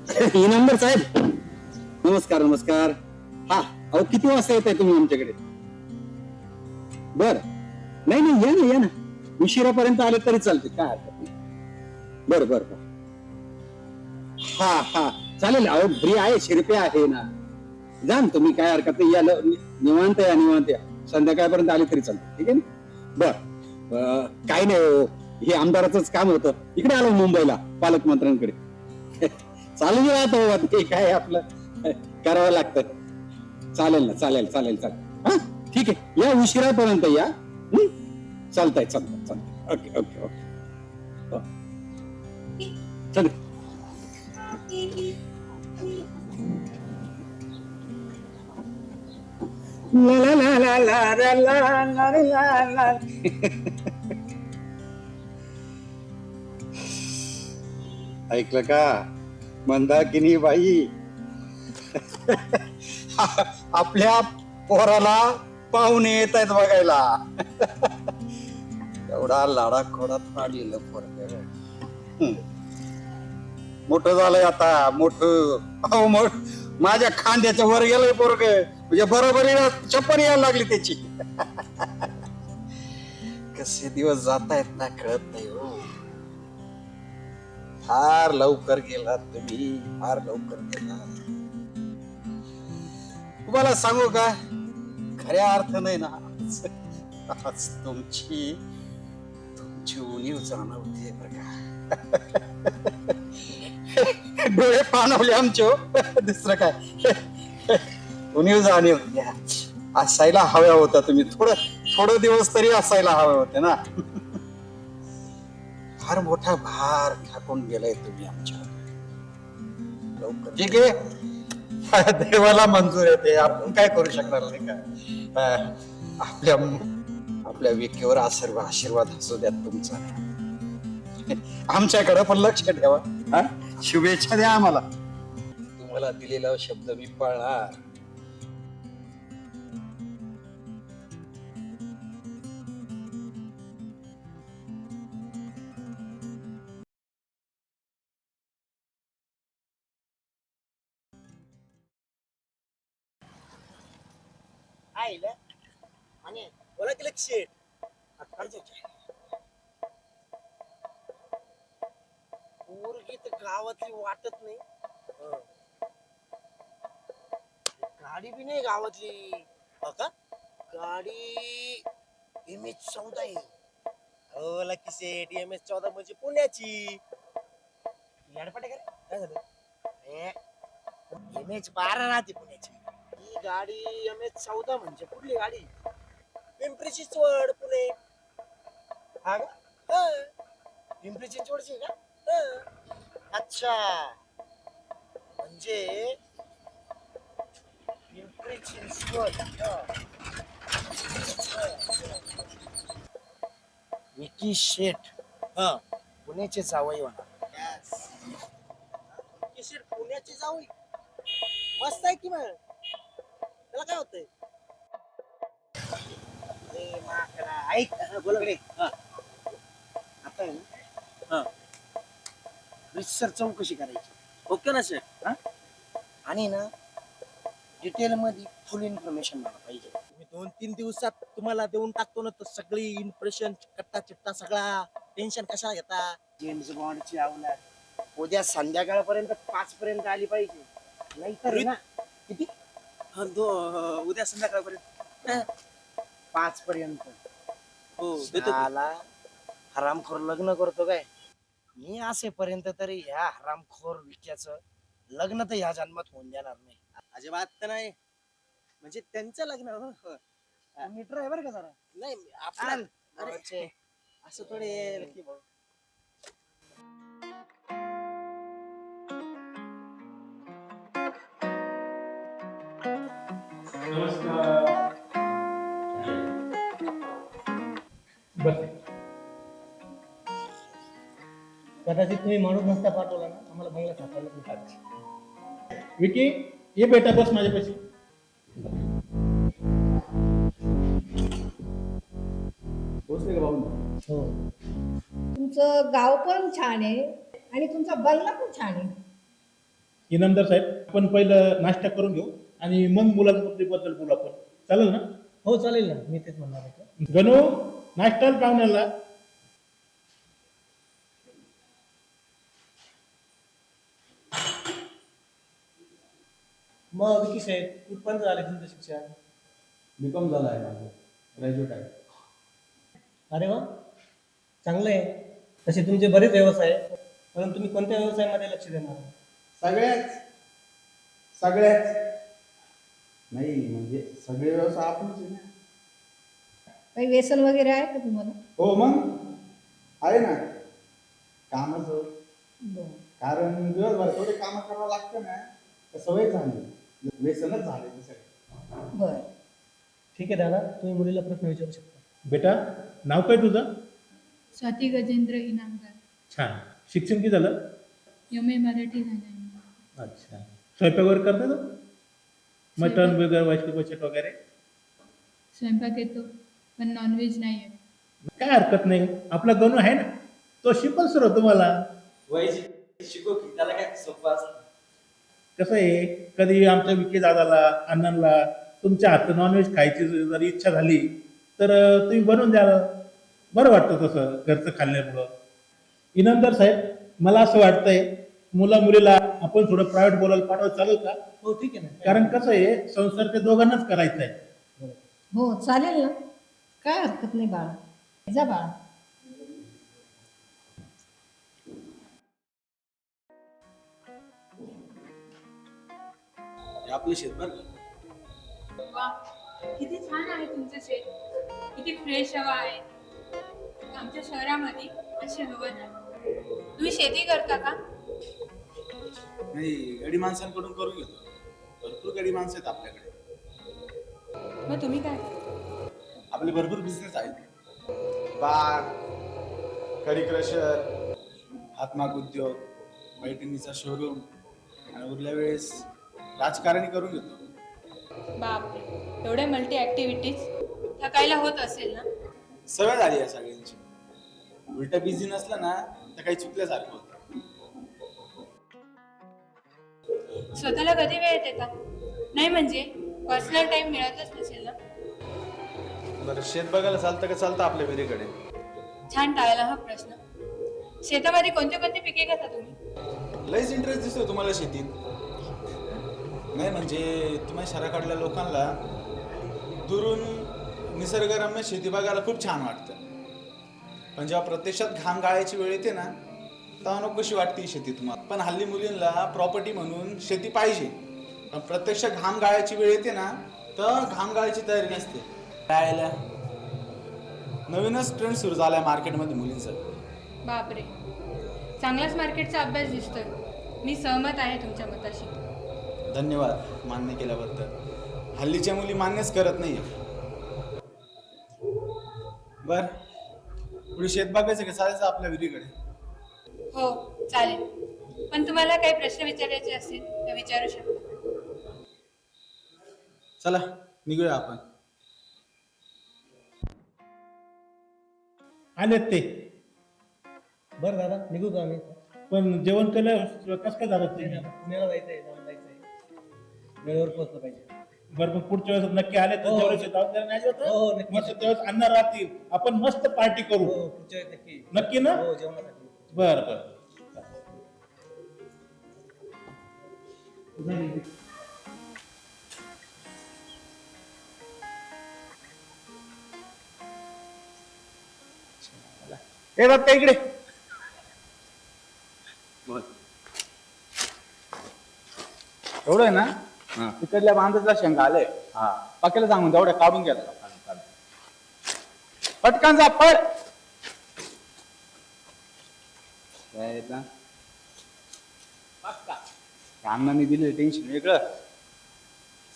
इनामदार साहेब, नमस्कार नमस्कार. हा, अहो किती वाजता येत आहे तुम्ही आमच्याकडे? बर, नाही नाही, या ना या ना, उशिरापर्यंत आले तरी चालते, काय हरकत नाही. बर बर बर, हा हा, चालेल. अहो घरी आहे, शिरपे आहे ना. जा ना तुम्ही, काय हरकत नाही. या निवांत या, निवांत या. संध्याकाळपर्यंत आले तरी चालते, ठीक आहे ना? बर, काही नाही हो, हे आमदाराचंच काम होतं. इकडे आलो मुंबईला पालकमंत्र्यांकडे. चालून राहतो बाबा, ते काय आपलं करावं लागतं. चालेल ना, चालेल चालेल चालेल. हा, ठीक आहे, या उशिरापर्यंत या. चालतंय चालतंय चालतंय. Okay okay okay. हो. चल. ला ला ला ला ला ला ला ला ला. ऐकलं का मंदाकिनी बाई? आपल्या पोराला पाहुणे येत आहेत बघायला. एवढा लाडा खोडात पाडलेलं पोरग मोठं झालंय आता, मोठं माझ्या खांद्याच्या वर गेलंय पोरग, म्हणजे बरोबरीला चप्पल यायला लागली त्याची. कसे दिवस जात आहेत ना कळत नाही हो. फार लवकर गेलात तुम्ही, फार लवकर गेलात. तुम्हाला सांगू का, खऱ्या अर्थ नाही ना, आज तुमची उणीव जाणवते बरं का. डोळे पाणवले आमचे हो. दुसरं काय, उणीव जाणीव असायला हव्या होता. तुम्ही थोडं दिवस तरी असायला हवे होते ना. फार मोठा भार टाकून गेलाय तुम्ही आमच्यावर. लवकर ठीक आहे, देवाला मंजूर आहे ते, आपण काय करू शकणार नाही का. आपल्या विकेवर आशीर्वाद असू द्या तुमचा. आमच्याकडे पण लक्ष ठेवा. शुभेच्छा द्या आम्हाला. तुम्हाला दिलेला शब्द मी पाळणार. आणि बोला की लक्ष्य पोरगी तर गावातली वाटत नाही. गाडी बी नाही गावातली. हो का? गाडी MS-14 आहे. हो लकी सेट, MS-14 म्हणजे पुण्याची. येडपाटे का रे? काय झालं? MS-12 राहते पुण्याची. ही गाडी MS-14 म्हणजे कुठली गाडी? पिंपरी चिंचवड पुणे. हा का? पिंपरी चिंचवडची का? अच्छा, म्हणजे पिंपरी चिंचवड. विकी शेठ पुण्याचे जावई होणार. विकी शेठ पुण्याचे जावई मस्त आहे की. मग त्याला काय होतंय? ऐक, बोला रे. आता आहे ना, रिसर्च चौकशी करायची. ओके ना सर? आणि ना डिटेल मध्ये फुल इन्फॉर्मेशन मला पाहिजे. मी 2-3 दिवसात तुम्हाला देऊन टाकतो ना, तर सगळी इम्प्रेशन कट्टा चिट्टा सगळा. टेन्शन कशा घेता. जेम्स बॉन्डची आवला उद्या संध्याकाळपर्यंत 5 पर्यंत आली पाहिजे, नाहीतर ना किती उद्या संध्याकाळपर्यंत 5 पर्यंत. हो आला हरामखोर लग्न करतो काय मी असेपर्यंत, तरी ह्या हरामखोर विक्याचं लग्न तर ह्या जन्मात होऊन देणार नाही. अजिबात तर नाही. म्हणजे त्यांचं लग्न मीटर आहे बरं का जरा. नाही आपलं अरे असं थोडे नक्की भाऊ. नमस्कार. बस. कदाचित तुम्ही माणूस नसता पाठवला ना, आम्हाला बंगला सापडला अच्छा. विकी, ये बेटा, बस माझ्यापाशी. पोचले का बाबू? हो. तुमचं गाव पण छान आहे आणि तुमचा बंगला पण छान आहे. इनामदार साहेब, आपण पहिलं नाश्ता करून घेऊ आणि मग मुलाबद्दल बोलू आपण. चालेल ना? हो चालेल ना, मी तेच म्हणणार होतो. गणू, नाश्ता पाहुण्याला. मग विकी साहेब, कुठपर्यंत झाले तुमचं शिक्षण? बीकॉम झाला आहे माझं, ग्रॅज्युएट आहे. अरे वा, चांगलं आहे. तसे तुमचे बरेच व्यवसाय आहेत, परंतु तुम्ही कोणत्या व्यवसायामध्ये लक्ष देणार? सगळ्याच नाही, म्हणजे सगळे व्यवसाय आपणच आहे ना. काही व्यसन वगैरे आहे का तुम्हाला? हो मग आहे ना, कामच. बरं. कारण दिवसभर थोडे काम करावं लागतं ना, तर सवय झाली, व्यसनच झाले ते सगळे. बरं. ठीक आहे दादा, तुम्ही मुलीला प्रश्न विचारू शकता. बेटा, नाव काय तुझं? स्वाती गजेंद्र इनामदार. छान. शिक्षण किती झालं? MA मराठी झालं. अच्छा. स्वयंपाक वगैरे करता का? मटण वगैरे, बचत वगैरे? स्वयंपाक येतो पण नॉनव्हेज नाही आहे. काय हरकत नाही, आपला गणू आहे ना, तो शिकल सर तुम्हाला. शिकव की, त्याला काय सोपं असतं. कसं आहे, कधी आमच्या विकी दादाला, अण्णांना तुमच्या हात नॉनव्हेज खायची जर इच्छा झाली तर तुम्ही बनवून द्याल. बरं वाटतं तसं घरचं खाल्ल्यामुळं. इनामदार साहेब, मला असं वाटतंय मुला मुलीला आपण थोडं प्रायव्हेट बोलायला पाठवायला चालेल का? हो ठीक आहे ना. कारण कसं आहे, संसार ते दोघांनाच करायचा आहे. हो चालेल ना, काय हरकत नाही बाळा, जा बाळा. आपलं शेत बरं. वा, किती छान आहे तुमचं शेत. किती फ्रेश हवा आहे. आमच्या शहरामध्ये अशी हवा नाही. तुम्ही शेती करता का? नाही, गडी माणसांकडून करून घेतो. भरपूर गडी माणसं आहेत आपल्याकडे. मग तुम्ही काय करता? आपले भरपूर बिझनेस आहेत. बाग, कडी क्रशर, हातमाग उद्योग, पैठणीचा शोरूम आणि उरल्या वेळेस राजकारणी करून घेतो. बापरे, एवढे मल्टी ऍक्टिव्हिटीज, थकायला होत असेल ना? सवय झाली आहे सगळ्यांची. उलट बिझी नसलं ना तर काही चुकल्यासारखं होतं. स्वतःला कधी वेळ देता? नाही म्हणजे पर्सनल टाइम मिळतच नसेल ना? बरं, शेत बघायला चालतं का चालतं आपल्या विहिरीकडे? छान टाळला हा प्रश्न. शेतामध्ये कोणती कोणती पिके घेता तुम्ही? लईच इंटरेस्ट दिसतो तुम्हाला शेतीत. नाही म्हणजे तुम्हाला शहराकडल्या लोकांना दुरून निसर्गरम्य शेती बघायला खूप छान वाटतं, पण जेव्हा प्रत्यक्षात घाम गाळायची वेळ येते ना तेव्हा नको कशी वाटते ही शेती तुम्हाला. पण हल्ली मुलींना प्रॉपर्टी म्हणून शेती पाहिजे, पण प्रत्यक्ष घाम गाळायची वेळ येते ना तर घाम गाळायची तयारी नसते. गाळायला नवीनच ट्रेंड सुरू झालाय मार्केटमध्ये मुलींचा. बापरे, चांगलाच मार्केटचा अभ्यास दिसतोय. मी सहमत आहे तुमच्या मताशी. धन्यवाद मान्य केल्याबद्दल. हल्लीच्या मुली मान्यच करत नाही. बर, पुढे शेत बघायचं का चालायचं आपल्या विहिरीकडे? हो चालेल, पण तुम्हाला काही प्रश्न विचारायचे असतील तर विचारू शकता. चला निघूया आपण. आलेत ते. बरं दादा, निघू का आम्ही? पण जेवण केलं कसं काय झालं ते? पुण्याला जायचंय, जाऊन जायचंय, वेळेवर पोहोचलं पाहिजे. बरं, पण पुढच्या वेळेस नक्की आले तर हो. जेवणाची जबाबदारी नाही घेत? हो, हो, नक्की. मस्त त्यावेळेस अन्न राहतील, आपण मस्त पार्टी करू. हो, पुढच्या वेळेस नक्की. नक्की ना? हो, जेवणासाठी. बरं बरं. ए बाप इकडे एवढं आहे ना, तिकडल्या बांधाचा शेंगा आले. हा, पाक्याला सांगून तेवढ्या काढून घ्या. पटकन जा पड. अण्णांनी दिले टेन्शन वेगळं,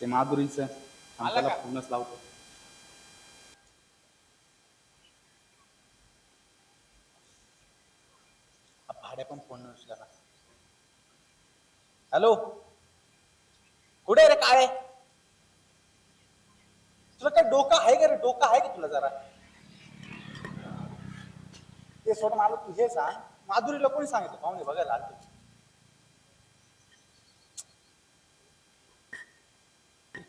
ते माधुरीचं त्याला फोनच लावतो. भाड्या पण फोन नसला. हॅलो, कुठे रे? काय तुला काय डोकं आहे का रे? डोकं आहे का तुला जरा? ते सोड, मला तू हे सांग, माधुरीला कोणी सांगितलं पाहुणे बघायला आलते?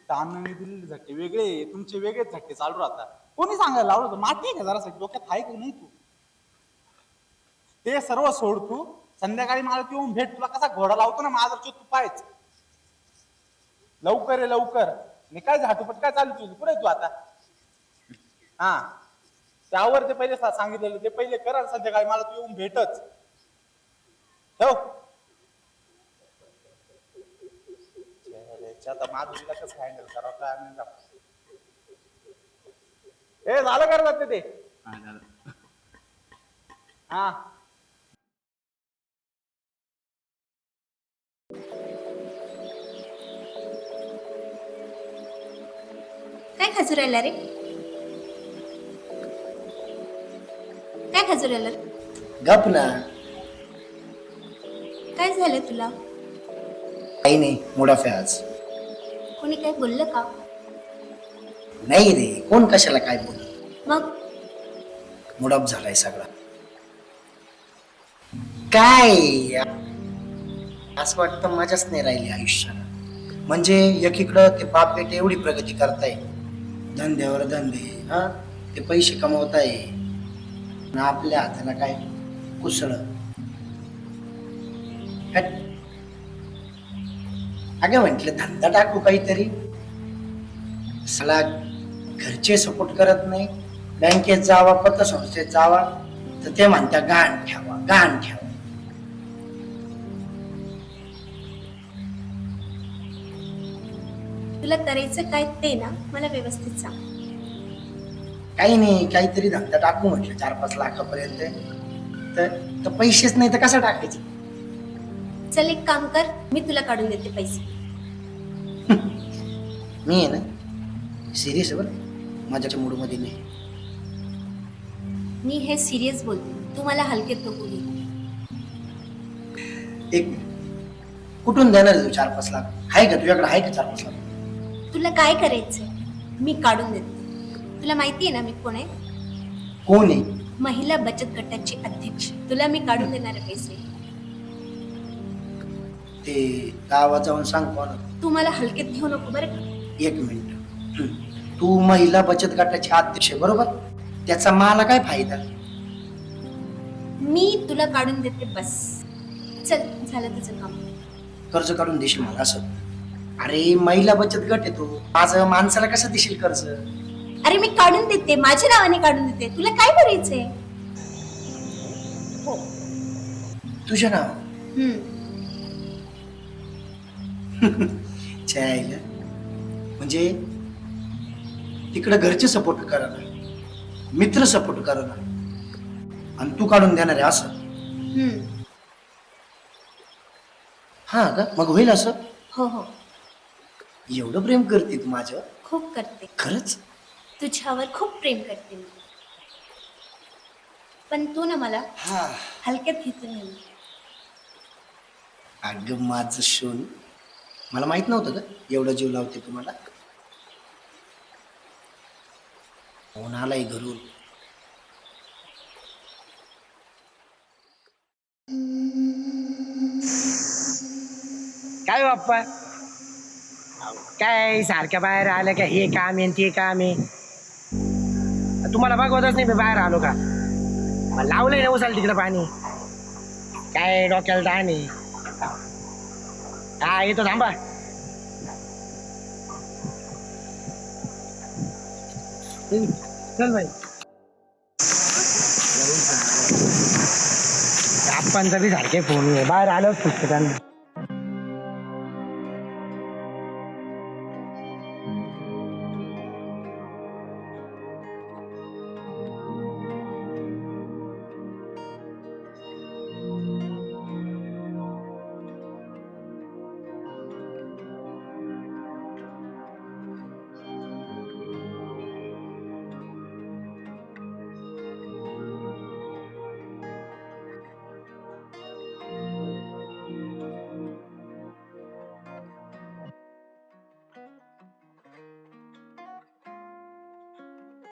फक्त अण्णांनी दिलेले झटके वेगळे, तुमचे वेगळेच झटके चालू राहतात. कोणी सांगायला लावलं होतं? माती आहे का जरासाठी डोक्यात आहे की नाही तू? ते सर्व सोड तू, संध्याकाळी मला तू येऊन भेट. तुला कसा घोडा लावतो ना माझा तू पाहायच. लवकर आहे लवकर. मी काय झाटूपट काय चालू तुझी? कुठे तू आता? हा त्यावर ते पहिले सांगितलेलं ते पहिले कर. संध्याकाळी मला तू येऊन भेटच. ठेव. आता माधुरीला कसं हँडल करावं काय नाही. हे झालं करतात ते. हा काय खजुरायला रे? काय खजुरायला? गप ना. काय झालं तुला? काही नाही, मुडाफ आहे आज. कोणी काय बोललं का? नाही रे, कोण कशाला काय बोल. मग मुडाफ झालाय सगळा. काय असं वाटतं मजाच नाही राहिली आयुष्याला. म्हणजे एकीकडं ते बाप बेटे एवढी प्रगती करताय, धंद्यावर धंदे, हा ते पैसे कमवताय, ना आपल्या हाताला काय कुसळ. अगं म्हंटल धंदा टाकू काहीतरी. सला घरचे सपोर्ट करत नाही. बँकेत जावा, पतसंस्थेत जावा, तर ते म्हणता गहाण ठेवा गहाण ठेवा. तुला करायचं काय ते ना मला व्यवस्थित सांग. काही नाही, काहीतरी धंदा टाकू म्हटलं 4-5 लाखापर्यंत. तर पैसेच नाही तर कसं टाकायचे? चल एक काम कर, मी तुला काढून देते पैसे. मी आहे ना सिरियस आहे बरं, माझ्याच्या मूडमध्ये नाही. मी हे सिरियस बोलते, तू मला हलकेत नको घेऊ. एक मिनिट, कुठून देणार आहे तू 4-5 लाख? आहे का तुझ्याकडे? आहे का 4-5 लाख? तुला काय करायचंय मी काढून देते. तुला माहिती आहे ना मी कोण आहे? कोण आहे? महिला बचत गटाची अध्यक्ष. तुला मी काढून देणार आहे पैसे. ते गावात जाऊन सांग कोण. तू मला हलकेत घेऊ नको बरं का? एक मिनिट, तू महिला बचत गटाची अध्यक्ष आहे बरोबर? त्याचा मला काय फायदा? मी तुला काढून देते बस. चल झालं तुझं काम. कर्ज काढून देशील मला असं? अरे महिला बचत गट आहे तो माझं, माणसाला कसं देशील कर्ज? अरे मी काढून देते, माझ्या नावाने काढून देते. तुला काय करायचंय? हो. तुझ्या नाव? चायला म्हणजे तिकडे घरचे सपोर्ट करा ना, मित्र सपोर्ट करा ना, आणि तू काढून देणार आहे असं? हा का? मग होईल असं? हो हो. एवढं प्रेम करते तू माझ्यावर? खूप करते. खरंच? तुझ्यावर खूप प्रेम करते मी. पण तू ना मला हलक्यात घेतो नाही. अगं माझं शोन, मला माहित नव्हतं का एवढं जीव लावते तुम्हाला. फोन आलाय घरून. काय बाप्पा, काय सारख्या बाहेर आलं का हे काम आहे ते काम आहे? तुम्हाला बघवतच नाही मी बाहेर आलो का? लावलंय ना उसाल तिकडं पाणी. काय डोक्याला ताण आहे. हा येतो थांबा. चल भाई. आपणचा बी सारखे फोन बाहेर आलोच पुस्तकांना.